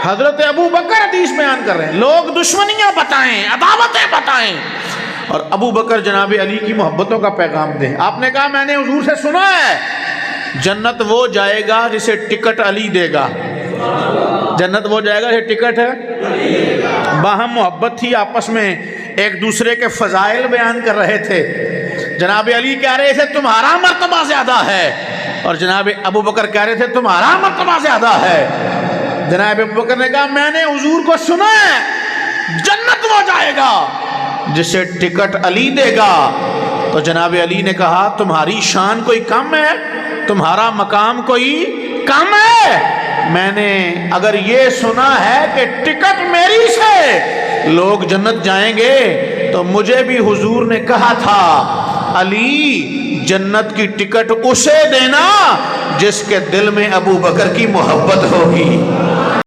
حضرت ابو بکر حدیث بیان کر رہے ہیں، لوگ دشمنیاں بتائیں، عداوتیں بتائیں، اور ابو بکر جناب علی کی محبتوں کا پیغام دیں۔ آپ نے کہا میں نے حضور سے سنا ہے جنت وہ جائے گا جسے ٹکٹ علی دے گا، جنت وہ جائے گا جسے ٹکٹ ہے۔ باہم محبت تھی آپس میں، ایک دوسرے کے فضائل بیان کر رہے تھے۔ جناب علی کہہ رہے تھے تمہارا مرتبہ زیادہ ہے، اور جناب ابو بکر کہہ رہے تھے تمہارا مرتبہ زیادہ ہے۔ جناب ابو بکر نے کہا میں نے حضور کو سنا ہے جنت وہ جائے گا جسے ٹکٹ علی دے گا۔ تو جناب علی نے کہا تمہاری شان کوئی کم ہے، تمہارا مقام کوئی کم ہے؟ میں نے اگر یہ سنا ہے کہ ٹکٹ میری سے لوگ جنت جائیں گے تو مجھے بھی حضور نے کہا تھا علی جنت کی ٹکٹ اسے دینا جس کے دل میں ابو بکر کی محبت ہوگی۔